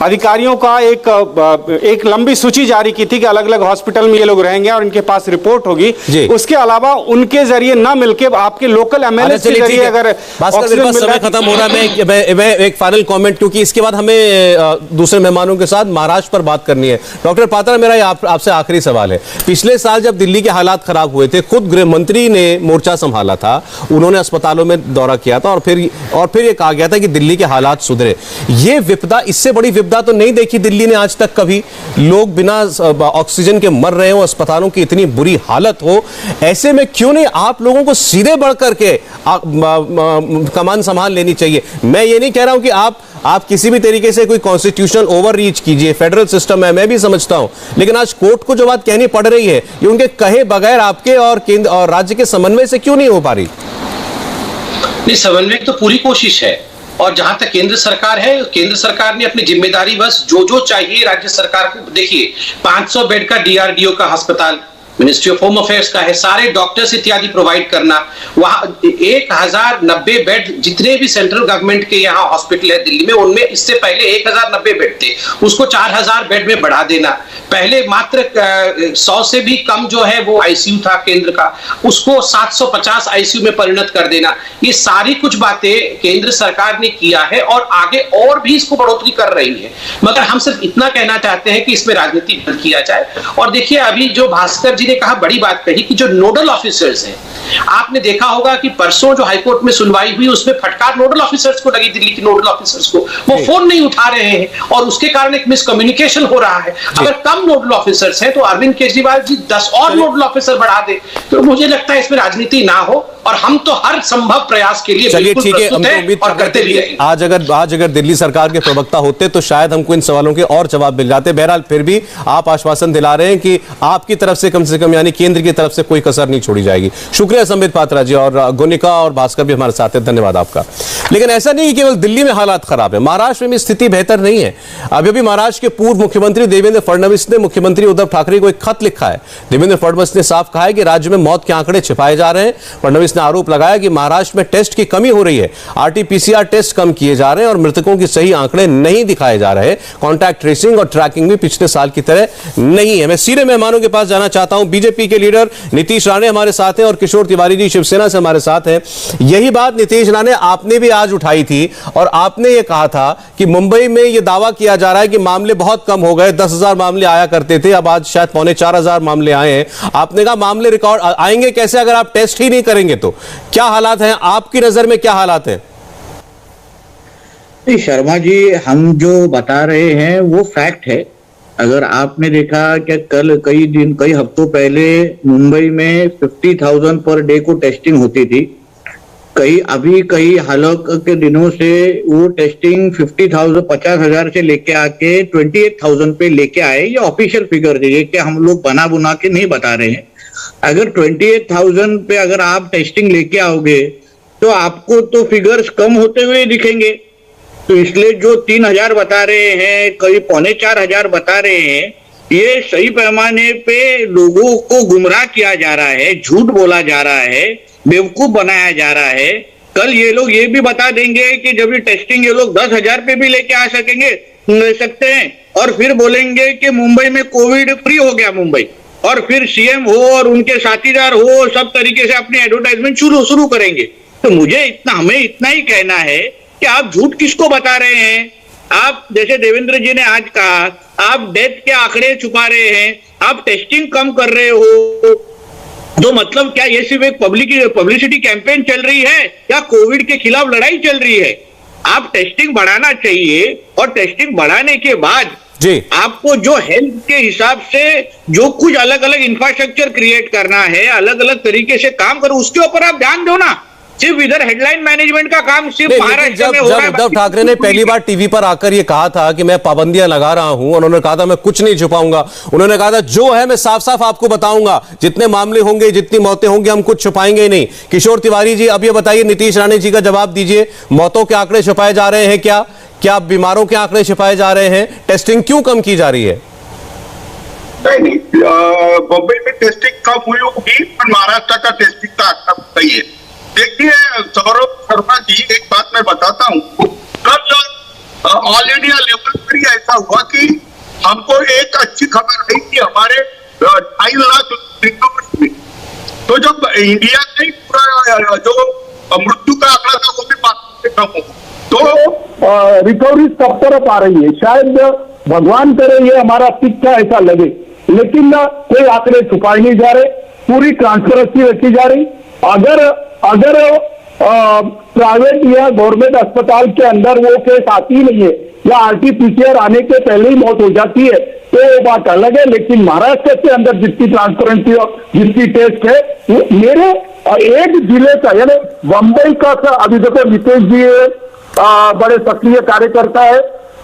अधिकारियों का एक लंबी सूची जारी की थी कि अलग अलग हॉस्पिटल में ये लोग रहेंगे और इनके पास रिपोर्ट होगी। उसके अलावा उनके जरिए ना मिलके आपके लोकल एमएलए के जरिए अगर समय खत्म हो रहा है, मैं एक फाइनल कमेंट, क्योंकि इसके बाद हमें दूसरे मेहमानों के साथ महाराष्ट्र पर बात करनी है। डॉक्टर पात्रा, मेरा आपसे आखिरी सवाल है। पिछले साल जब दिल्ली के हालात खराब हुए थे, खुद गृह मंत्री ने मोर्चा संभाला था, उन्होंने अस्पतालों में दौरा किया था और फिर ये कहा गया था कि दिल्ली के हालात सुधरे। ये विपदा, इससे बड़ी विपदा तो नहीं देखी दिल्ली ने आज तक कभी। लोग बिना ऑक्सीजन के मर रहे हो, अस्पतालों की इतनी बुरी हालत हो, ऐसे में क्यों नहीं आप लोगों को सीधे बढ़ करके कमान संभाल लेनी चाहिए? मैं ये नहीं कह रहा हूं कि आप किसी भी तरीके से कोई कॉन्स्टिट्यूशनल ओवर रीच कीजिए, फेडरल सिस्टम है, मैं भी समझता हूं, लेकिन आज कोर्ट को जो बात कहनी पड़ रही है, ये उनके कहे बगैर आपके और केंद्र और राज्य के समन्वय से क्यों नहीं हो पा रही? नहीं, समन्वय तो पूरी कोशिश है, और जहां तक केंद्र सरकार है, केंद्र सरकार ने अपनी जिम्मेदारी बस जो चाहिए राज्य सरकार को। देखिए, 500 बेड का डीआरडीओ का अस्पताल, मिनिस्ट्री ऑफ होम अफेयर्स का है, सारे डॉक्टर्स इत्यादि प्रोवाइड करना, वहां 1090 बेड जितने भी सेंट्रल गवर्नमेंट के यहाँ हॉस्पिटल है दिल्ली में, उनमें इससे पहले 1090 बेड थे, उसको 4000 बेड में बढ़ा देना। पहले मात्र 100 से भी कम जो है वो आईसीयू था केंद्र का, उसको 750 आईसीयू में परिणत कर देना। ये सारी कुछ बातें केंद्र सरकार ने किया है और आगे और भी इसको बढ़ोतरी कर रही है, मगर हम सिर्फ इतना कहना चाहते हैं कि इसमें राजनीति बंद किया जाए। और देखिए, अभी जो भास्कर ने कहा, बड़ी बात कही कि जो नोडल ऑफिसर्स हैं, आपने देखा होगा कि परसों जो हाईकोर्ट में सुनवाई हुई उसमें फटकार नोडल ऑफिसर्स को लगी, दिल्ली के नोडल ऑफिसर्स को, वो फोन नहीं उठा रहे हैं और उसके कारण एक मिसकम्युनिकेशन हो रहा है। अगर कम नोडल ऑफिसर्स हैं तो अरविंद केजरीवाल जी 10 और नोडल ऑफिसर बढ़ा दे, तो मुझे लगता है इसमें राजनीति ना हो, और हम तो हर संभव प्रयास के लिए चलिए ठीक है, हम तो उम्मीद करते हैं आज अगर दिल्ली सरकार के प्रवक्ता होते तो शायद हमको इन सवालों के और जवाब मिल जाते। बहरहाल फिर भी आप आश्वासन दिला रहे हैं कि आपकी तरफ से कम यानी केंद्र की तरफ से कोई कसर नहीं छोड़ी जाएगी। शुक्रिया संबित पात्रा जी, और गोनिका और भास्कर भी हमारे साथ हैं, धन्यवाद आपका। लेकिन ऐसा नहीं कि केवल दिल्ली में हालात खराब है, महाराष्ट्र में भी स्थिति बेहतर नहीं है। अभी महाराष्ट्र के पूर्व मुख्यमंत्री देवेंद्र फडणवीस ने मुख्यमंत्री उद्धव ठाकरे को एक खत लिखा है। देवेंद्र फडणवीस ने साफ कहा है कि राज्य में मौत के आंकड़े छिपाए जा रहे हैं। फडणवीस ने आरोप लगाया कि महाराष्ट्र में टेस्ट की कमी हो रही है, आरटीपीसीआर टेस्ट कम किए जा रहे हैं और मृतकों की सही आंकड़े नहीं दिखाए जा रहे। कॉन्टैक्ट ट्रेसिंग और ट्रैकिंग भी पिछले साल की तरह नहीं है। मैं सीधे मेहमानों के पास जाना चाहता हूं। बीजेपी के लीडर नीतीश राणे हमारे साथ हैं और किशोर तिवारी जी शिवसेना से हमारे साथ हैं। यही बात नीतीश राणे आपने भी आज उठाई थी और आपने ये कहा था कि मुंबई में ये दावा किया जा रहा है कि मामले बहुत कम हो गए, 10,000 मामले आया करते थे, अब आज शायद 4,500 मामले आए हैं। आपने कहा मामले रिकॉर्ड आएंगे कैसे अगर आप टेस्ट ही नहीं करेंगे? तो क्या हालात हैं आपकी नजर में, क्या हालात हैं? शर्मा जी, हम जो बता रहे हैं वो फैक्ट है। अगर आपने देखा कि कल कई हफ्तों पहले मुंबई में 50,000 पर डे को टेस्टिंग होती थी, कई हालों के दिनों से वो टेस्टिंग 50,000 से लेके आके 28,000 पे लेके आए। ये ऑफिशियल फिगर है, कि हम लोग बना बुना के नहीं बता रहे हैं। अगर 28,000 पे अगर आप टेस्टिंग लेके आओगे तो आपको तो फिगर्स कम होते हुए दिखेंगे। तो इसलिए जो 3,000 बता रहे हैं, कई 4,500 बता रहे हैं, ये सही पैमाने पे लोगों को गुमराह किया जा रहा है, झूठ बोला जा रहा है, बेवकूफ बनाया जा रहा है। कल ये लोग ये भी बता देंगे कि जब ये टेस्टिंग ये लोग 10,000 पे भी लेके आ सकते हैं, और फिर बोलेंगे कि मुंबई में कोविड फ्री हो गया मुंबई, और फिर सीएम हो और उनके साथीदार हो, सब तरीके से अपनी एडवर्टाइजमेंट शुरू करेंगे। तो हमें इतना ही कहना है कि आप झूठ किसको बता रहे हैं? आप जैसे देवेंद्र जी ने आज कहा, आप डेथ के आंकड़े छुपा रहे हैं, आप टेस्टिंग कम कर रहे हो, तो मतलब क्या ये सिर्फ एक पब्लिसिटी कैंपेन चल रही है या कोविड के खिलाफ लड़ाई चल रही है? आप टेस्टिंग बढ़ाना चाहिए, और टेस्टिंग बढ़ाने के बाद जी आपको जो हेल्थ के हिसाब से जो कुछ अलग अलग इंफ्रास्ट्रक्चर क्रिएट करना है, अलग अलग तरीके से काम करो, उसके ऊपर आप ध्यान दो ना। सिर्फ इधर हेडलाइन मैनेजमेंट का काम सिर्फ महाराष्ट्र में हो रहा है। उद्धव ठाकरे ने पहली बार टीवी पर आकर ये कहा था कि मैं पाबंदियां लगा रहा हूं, और उन्होंने कहा था मैं कुछ नहीं छुपाऊंगा। उन्होंने कहा था जो है मैं साफ साफ आपको बताऊंगा, जितने मामले होंगे, जितनी मौतें होंगी, हम कुछ छुपाएंगे ही नहीं। किशोर तिवारी जी, अब ये बताइए, नीतीश राणे जी का जवाब दीजिए। मौतों के आंकड़े छुपाए जा रहे हैं क्या बीमारों के आंकड़े छुपाए जा रहे हैं? टेस्टिंग क्यों कम की जा रही है? नहीं, मुंबई में टेस्टिंग कम हुई होगी, पर महाराष्ट्र का टेस्टिंग का आंकड़ा सही है। देखिए सौरभ शर्मा जी, एक बात मैं बताता हूँ, कल ऑल इंडिया लेवल पर ही ऐसा हुआ कि हमको एक अच्छी खबर आई कि हमारे 2.5 लाख रिकवरी हुई। तो जब इंडिया का पूरा जो मृत्यु का आंकड़ा था वो भी 5 से कम हो, तो रिकवरी सब तरफ आ रही है। शायद भगवान करे ये हमारा सिक्का ऐसा लगे, लेकिन कोई आंकड़े छुपाए नहीं जा रहे, पूरी ट्रांसपेरेंसी रखी जा रही। अगर प्राइवेट या गवर्नमेंट अस्पताल के अंदर वो केस आती नहीं है या आरटीपीसीआर आने के पहले ही मौत हो जाती है तो वो बात अलग है, लेकिन महाराष्ट्र के अंदर जितनी ट्रांसपेरेंसी और जितनी टेस्ट है, मेरे एक जिले का यानी बम्बई का अभी देखो नीतीश जी बड़े सक्रिय कार्यकर्ता है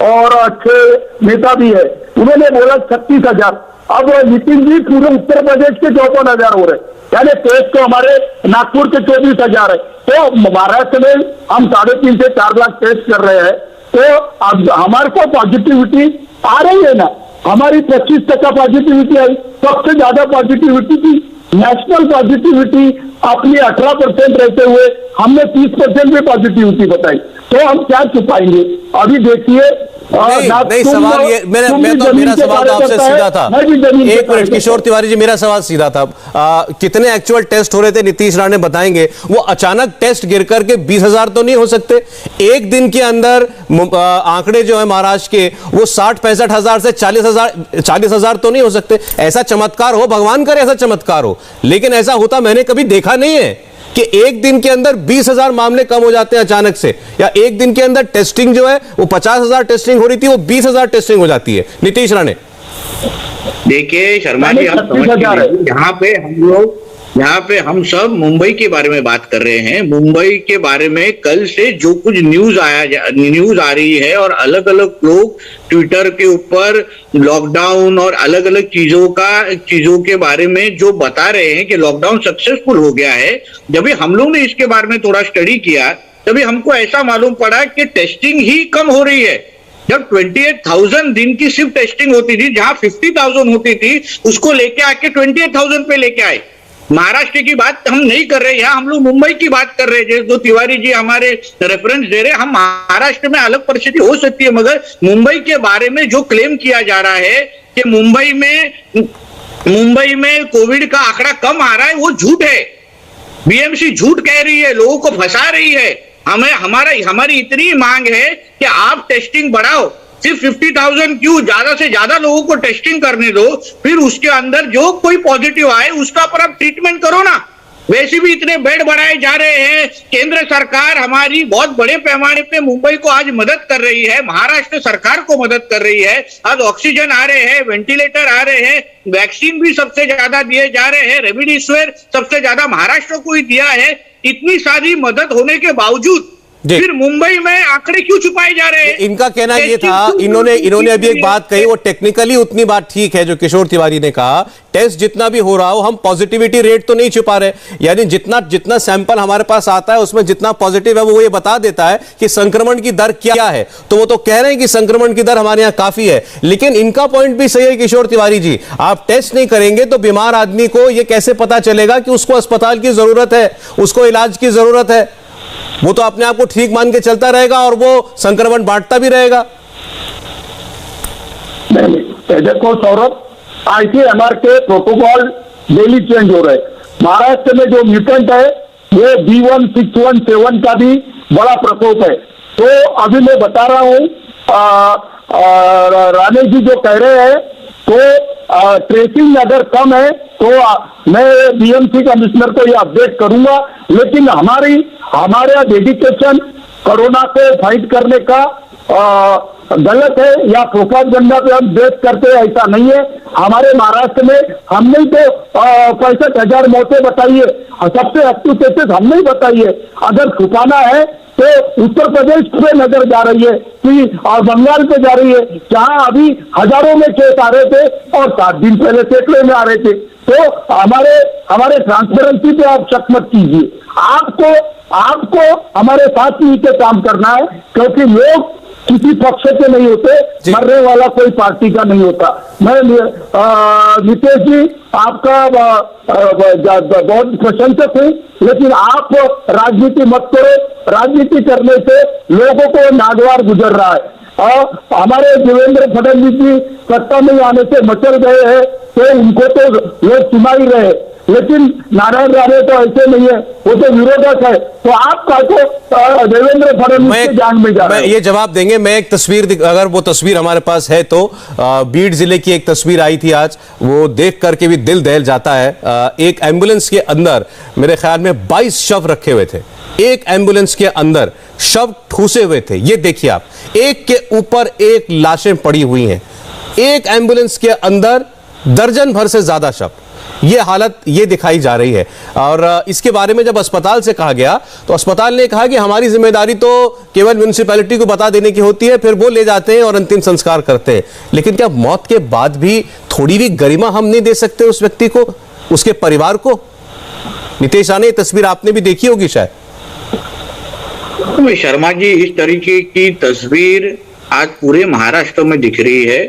और अच्छे नेता भी है, उन्होंने बोला 36,000। अब नितिन जी पूरे उत्तर प्रदेश के 54,000 हो रहे, यानी टेस्ट तो हमारे नागपुर के 24,000 है। तो महाराष्ट्र में हम 3.5 से 4 लाख टेस्ट कर रहे हैं, तो अब हमारे को पॉजिटिविटी आ रही है ना, हमारी 25% पॉजिटिविटी आई, सबसे ज्यादा पॉजिटिविटी थी। नेशनल पॉजिटिविटी अपनी 18% रहते हुए हमने 30% भी पॉजिटिविटी बताई, तो हम क्या छुपाएंगे? अभी देखिए नहीं सवाल ये मेरा सवाल तो आपसे सीधा था। एक मिनट किशोर तिवारी जी, मेरा सवाल सीधा था। कितने एक्चुअल टेस्ट हो रहे थे नीतीश राणे बताएंगे? वो अचानक टेस्ट गिर करके 20,000 तो नहीं हो सकते? एक दिन के अंदर आंकड़े जो है महाराष्ट्र के वो 60-65 हजार से 40,000 तो नहीं हो सकते? ऐसा चमत्कार हो, भगवान करे ऐसा चमत्कार हो, लेकिन ऐसा होता मैंने कभी देखा नहीं है कि एक दिन के अंदर 20,000 मामले कम हो जाते हैं अचानक से, या एक दिन के अंदर टेस्टिंग जो है वो 50,000 टेस्टिंग हो रही थी वो 20,000 टेस्टिंग हो जाती है। नीतीश राणे देखिए शर्मा जी, आप समझ यहाँ पे हम सब मुंबई के बारे में बात कर रहे हैं। मुंबई के बारे में कल से जो कुछ न्यूज आ रही है और अलग अलग लोग ट्विटर के ऊपर लॉकडाउन और अलग अलग चीजों के बारे में जो बता रहे हैं कि लॉकडाउन सक्सेसफुल हो गया है, जब हम लोग ने इसके बारे में थोड़ा स्टडी किया तभी हमको ऐसा मालूम पड़ा कि टेस्टिंग ही कम हो रही है। जब 28,000 दिन की सिर्फ टेस्टिंग होती थी, जहां 50,000 होती थी, उसको लेके आके 28,000 पे लेके आए। महाराष्ट्र की बात हम नहीं कर रहे, यहाँ हम लोग मुंबई की बात कर रहे हैं। जो तिवारी जी हमारे रेफरेंस दे रहे हैं, हम महाराष्ट्र में अलग परिस्थिति हो सकती है, मगर मुंबई के बारे में जो क्लेम किया जा रहा है कि मुंबई में कोविड का आंकड़ा कम आ रहा है, वो झूठ है। बीएमसी झूठ कह रही है, लोगों को फंसा रही है। हमारी इतनी मांग है कि आप टेस्टिंग बढ़ाओ, सिर्फ 50,000 क्यों, ज्यादा से ज्यादा लोगों को टेस्टिंग करने दो, फिर उसके अंदर जो कोई पॉजिटिव आए उसका पर आप ट्रीटमेंट करो ना। वैसे भी इतने बेड बढ़ाए जा रहे हैं, केंद्र सरकार हमारी बहुत बड़े पैमाने पे मुंबई को आज मदद कर रही है, महाराष्ट्र सरकार को मदद कर रही है। आज ऑक्सीजन आ रहे हैं, वेंटिलेटर आ रहे हैं, वैक्सीन भी सबसे ज्यादा दिए जा रहे हैं, रेमडेसिविर सबसे ज्यादा महाराष्ट्र को ही दिया है। इतनी सारी मदद होने के बावजूद फिर मुंबई में आंकड़े क्यों छुपाए जा रहे हैं? इनका कहना ये था, इन्होंने अभी एक बात कही, वो टेक्निकली उतनी बात ठीक है जो किशोर तिवारी ने कहा, टेस्ट जितना भी हो रहा हो हम पॉजिटिविटी रेट तो नहीं छुपा रहे, यानी जितना सैंपल हमारे पास आता है उसमें जितना पॉजिटिव है वो ये बता देता है कि संक्रमण की दर क्या है। तो वो तो कह रहे हैं कि संक्रमण की दर हमारे यहाँ काफी है, लेकिन इनका पॉइंट भी सही है किशोर तिवारी जी, आप टेस्ट नहीं करेंगे तो बीमार आदमी को यह कैसे पता चलेगा कि उसको अस्पताल की जरूरत है, उसको इलाज की जरूरत है? वो तो अपने आप को ठीक मान के चलता रहेगा और वो संक्रमण बांटता भी रहेगा। देखो सौरभ, आईसीएमआर के प्रोटोकॉल डेली चेंज हो रहे हैं। महाराष्ट्र में जो म्यूटेंट है ये B1617 का भी बड़ा प्रकोप है। तो अभी मैं बता रहा हूँ, राणे जी जो कह रहे हैं, तो ट्रेसिंग अगर कम है तो मैं बीएमसी कमिश्नर को ये अपडेट करूंगा, लेकिन हमारा डेडिकेशन कोरोना को फाइट करने का गलत है या प्रोपागेंडा पे हम बेस करते हैं, ऐसा नहीं है। हमारे महाराष्ट्र में हमने तो 65,000 मौतें बताई है, सबसे एक्टिव केसेस हमने ही बताई है। अगर छुपाना है तो उत्तर प्रदेश पे नजर जा रही है कि और बंगाल पे जा रही है, जहां अभी हजारों में केस आ रहे थे और 7 दिन पहले सैकड़ों में आ रहे थे। तो हमारे ट्रांसपेरेंसी पे आप शक मत कीजिए। आपको हमारे साथ मिलकर काम करना है, क्योंकि लोग किसी पक्ष के नहीं होते, मरने वाला कोई पार्टी का नहीं होता। मैं नीतीश जी आपका बहुत प्रशंसक हूँ, लेकिन आप राजनीति मत करो। राजनीति करने से लोगों को नागवार गुजर रहा है। हमारे देवेंद्र फडणवीस जी सत्ता में आने से मचल गए हैं, तो उनको तो लोग सुना ही रहे, लेकिन नारायण राणे तो ऐसे नहीं है, वो तो विरोधक है। तो आपका तो देवेंद्र फडणवीस के जान में जा रहा है। ये जवाब देंगे। मैं एक तस्वीर, अगर वो तस्वीर हमारे पास है तो, बीड जिले की एक तस्वीर आई थी आज, वो देख करके भी दिल दहल जाता है। एक एम्बुलेंस के अंदर मेरे ख्याल में 22 शव रखे हुए थे, एक एम्बुलेंस के अंदर शव ठूसे हुए थे। ये देखिए आप, एक के ऊपर एक लाशें पड़ी हुई हैं, एक एम्बुलेंस के अंदर दर्जन भर से ज्यादा शव। ये हालत ये दिखाई जा रही है। और इसके बारे में जब अस्पताल से कहा गया तो अस्पताल ने कहा कि हमारी जिम्मेदारी तो केवल म्युनिसिपैलिटी को बता देने की होती है, फिर वो ले जाते हैं और अंतिम संस्कार करते हैं। लेकिन क्या मौत के बाद भी थोड़ी भी गरिमा हम नहीं दे सकते उस व्यक्ति को, उसके परिवार को? नितेश राणे, ये तस्वीर आपने भी देखी होगी शायद। शर्मा जी, इस तरीके की तस्वीर आज पूरे महाराष्ट्र में दिख रही है।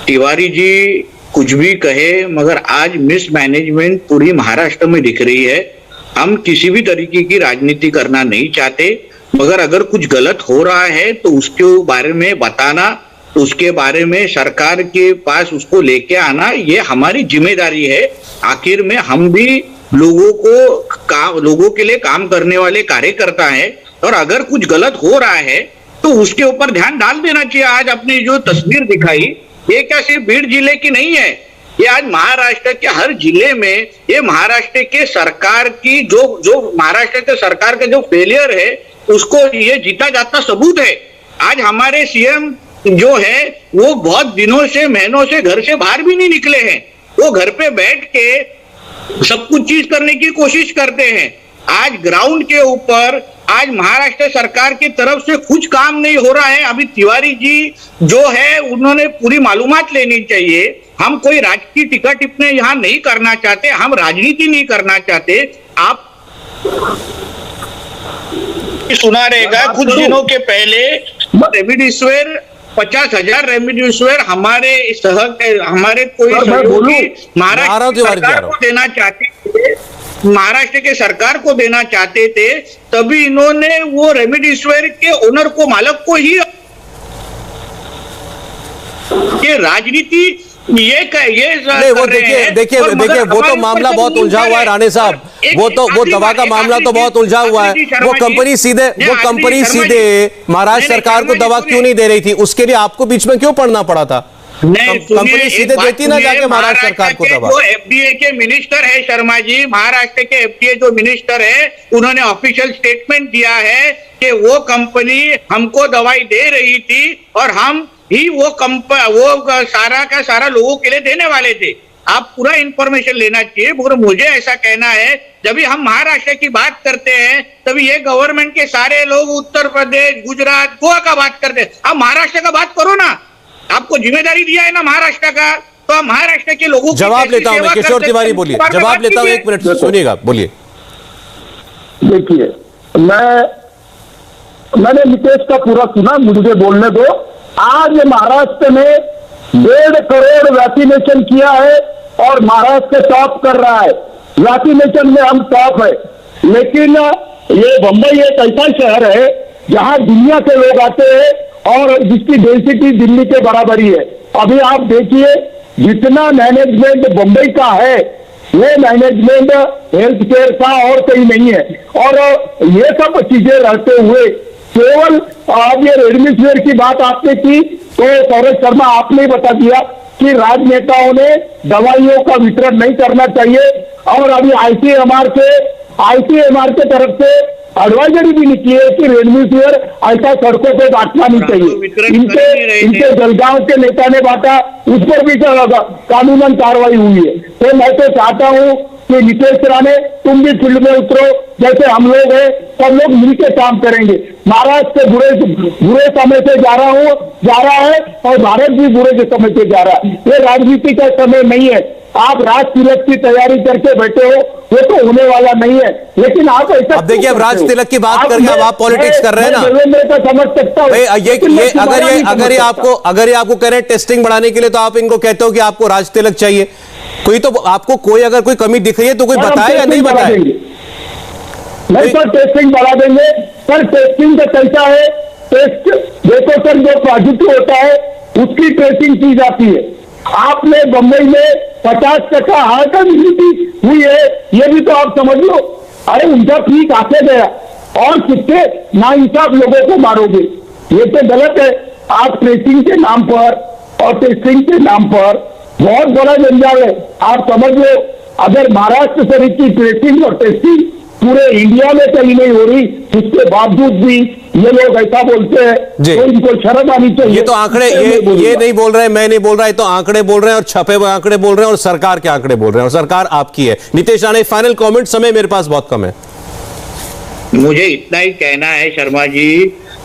तिवारी जी कुछ भी कहे, मगर आज मिसमैनेजमेंट पूरी महाराष्ट्र में दिख रही है। हम किसी भी तरीके की राजनीति करना नहीं चाहते, मगर अगर कुछ गलत हो रहा है तो उसके बारे में बताना, उसके बारे में सरकार के पास उसको लेके आना, ये हमारी जिम्मेदारी है। आखिर में हम भी लोगों के लिए काम करने वाले कार्यकर्ता हैं, और अगर कुछ गलत हो रहा है तो उसके ऊपर ध्यान डाल देना चाहिए। आज आपने जो तस्वीर दिखाई, ये क्या सिर्फ बीड जिले की नहीं है, ये आज महाराष्ट्र के हर जिले में, ये महाराष्ट्र के सरकार की जो महाराष्ट्र के सरकार का जो फेलियर है उसको ये जीता जाता सबूत है। आज हमारे सीएम जो है वो बहुत दिनों से, महीनों से घर से बाहर भी नहीं निकले हैं। वो घर पे बैठ के सब कुछ चीज करने की कोशिश करते हैं। आज ग्राउंड के ऊपर आज महाराष्ट्र सरकार की तरफ से कुछ काम नहीं हो रहा है। अभी तिवारी जी जो है उन्होंने पूरी मालूमात लेनी चाहिए। हम कोई राजकीय टीका टिप्पणी यहाँ नहीं करना चाहते, हम राजनीति नहीं करना चाहते। आप सुना रहेगा कुछ दिनों के पहले रेमडेसिविर 50,000 रेमडेसिविर हमारे कोई सहयोगी महाराष्ट्र सरकार को देना चाहते थे, महाराष्ट्र के सरकार को देना चाहते थे, तभी इन्होंने वो रेमडेसिविर के ओनर को, मालक को ही ये राजनीति नहीं, वो देखिए वो तो मामला बहुत उलझा हुआ है राणे साहब, वो दवा का मामला तो बहुत उलझा हुआ है। वो कंपनी सीधे महाराष्ट्र सरकार को दवा क्यों नहीं दे रही थी, उसके लिए आपको बीच में क्यों पढ़ना पड़ा था? कंपनी सीधे देती ना जाके महाराष्ट्र सरकार को दवा। जो एफडीए के मिनिस्टर है शर्मा जी, महाराष्ट्र के एफडीए जो मिनिस्टर है, उन्होंने ऑफिशियल स्टेटमेंट दिया है कि वो कंपनी हमको दवाई दे रही थी और हम ही वो सारा का सारा लोगों के लिए देने वाले थे। आप पूरा इंफॉर्मेशन लेना चाहिए। मगर मुझे ऐसा कहना है, जब भी हम महाराष्ट्र की बात करते हैं तभी ये गवर्नमेंट के सारे लोग उत्तर प्रदेश, गुजरात, गोवा का बात करते हैं। आप महाराष्ट्र का बात करो ना, आपको जिम्मेदारी दिया है ना महाराष्ट्र का, तो आप महाराष्ट्र के लोगों जवाब लेता हूं मैं। किशोर तिवारी बोलिए, जवाब लेता हूं, 1 मिनट सुनिएगा, बोलिए। देखिए, मैंने नितेश का पूरा सुना, मुझे बोलने दो। आज महाराष्ट्र में 1.5 करोड़ वैक्सीनेशन किया है और महाराष्ट्र टॉप कर रहा है। वैक्सीनेशन में हम टॉप है, लेकिन ये बंबई एक ऐसा शहर है जहां दुनिया के लोग आते हैं और जिसकी डेंसिटी दिल्ली के बराबरी है। अभी आप देखिए, जितना मैनेजमेंट बंबई का है वो मैनेजमेंट हेल्थ केयर का और कहीं नहीं है। और ये सब चीजें रहते हुए केवल अब ये रेमडेसिविर की बात आपने की, तो सौरभ शर्मा आपने बता दिया कि राजनेताओं ने दवाइयों का वितरण नहीं करना चाहिए। और अभी आईसीएमआर के तरफ से एडवाइजरी भी निकली है कि रेमडेसिविर ऐसा सड़कों पे बांटना नहीं चाहिए। इनके जलगांव के नेता ने बांटा, उस पर भी कानूनन कार्रवाई हुई है। तो मैं तो चाहता हूं कि नितेश राणे, तुम भी फील्ड में उतरो, जैसे हम लोग हैं, सब लोग मिलकर काम करेंगे। महाराष्ट्र से बुरे समय से जा रहा है और भारत भी बुरे समय से जा रहा है। ये राजनीति का समय नहीं है। आप राज तिलक की तैयारी करके बैठे हो, वो तो होने वाला नहीं है। लेकिन आप ऐसा, अब देखिए, अब राज तिलक की बात करके अब आप पॉलिटिक्स कर रहे हैं ना। देवेंद्र का समझ सकता हूं, अगर ये आपको कह रहे हैं टेस्टिंग बढ़ाने के लिए, तो आप इनको कहते हो कि आपको राज तिलक चाहिए। कोई तो आपको अगर कोई कमी दिख रही है तो कोई बताए या नहीं बताए? नहीं सर, टेस्टिंग बढ़ा देंगे। सर टेस्टिंग का कैसा है, टेस्ट देखो सर, जो पॉजिटिव होता है उसकी ट्रेसिंग की जाती है। आपने बंबई में 50% हार्ट इम्यूनिटी हुई है, ये भी तो आप समझ लो। अरे उनका पीक आते गया और कितने नाइंसाफ लोगों को मारोगे, ये तो गलत है। आप ट्रेसिंग के नाम पर और टेस्टिंग के नाम पर बहुत बड़ा जंजाल है। आप समझ लो, अगर महाराष्ट्र से की ट्रेसिंग और टेस्टिंग पूरे इंडिया में कहीं नहीं हो रही, उसके बावजूद भी ये लोग ऐसा बोलते हैं, तो इनको शर्म आनी चाहिए। ये तो आंकड़े ये नहीं बोल रहे, मैं नहीं बोल रहा, ये तो आंकड़े बोल रहे हैं और छपे हुए आंकड़े बोल रहे हैं और सरकार के आंकड़े बोल रहे हैं और सरकार आपकी है। नीतीश राणे, फाइनल कमेंट, समय मेरे पास बहुत कम है। मुझे इतना ही कहना है शर्मा जी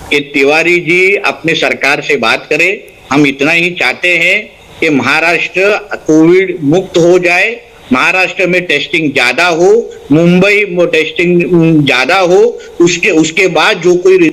कि तिवारी जी अपने सरकार से बात करें। हम इतना ही चाहते हैं कि महाराष्ट्र कोविड मुक्त हो जाए, महाराष्ट्र में टेस्टिंग ज्यादा हो, मुंबई में टेस्टिंग ज्यादा हो, उसके बाद जो कोई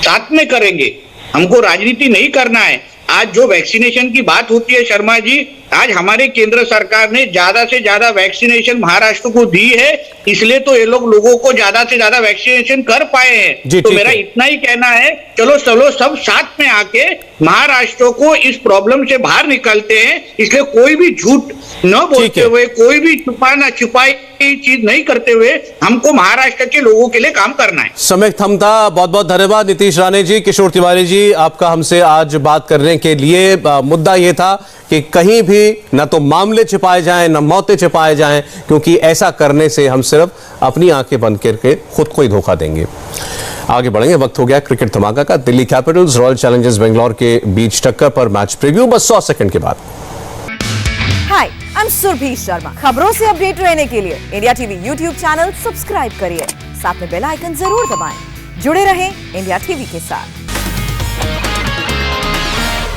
साथ में करेंगे। हमको राजनीति नहीं करना है। आज जो वैक्सीनेशन की बात होती है शर्मा जी, आज हमारे केंद्र सरकार ने ज्यादा से ज्यादा वैक्सीनेशन महाराष्ट्र को दी है, इसलिए तो ये लोगों को ज्यादा से ज्यादा वैक्सीनेशन कर पाए हैं। तो मेरा इतना ही कहना है, चलो सब साथ में आके महाराष्ट्र को इस प्रॉब्लम से बाहर निकलते हैं। इसलिए कोई भी झूठ न बोलते हुए, कोई भी छुपाई चीज नहीं करते हुए हमको महाराष्ट्र के लोगों के लिए काम करना है। समय थमता, बहुत बहुत धन्यवाद नीतीश राणे जी। किशोर तिवारी जी, आपका हमसे आज बात करने के लिए मुद्दा यह था कि कहीं भी न तो मामले छिपाए जाएं, न मौतें छिपाए जाएं, क्योंकि ऐसा करने से हम सिर्फ अपनी आंखें बंद करके खुद को ही धोखा देंगे। आगे बढ़ेंगे, वक्त हो गया क्रिकेट धमाका का। Delhi Capitals royal Challengers Bangalore के बीच टक्कर पर मैच प्रीव्यू बस 100 सेकंड के बाद। हाय, आई एम सुरभि शर्मा। खबरों से अपडेट रहने के लिए India TV YouTube channel subscribe करिए, साथ में बेल आइकन जरूर दबाएं। जुड़े रहें इंडिया टीवी के साथ।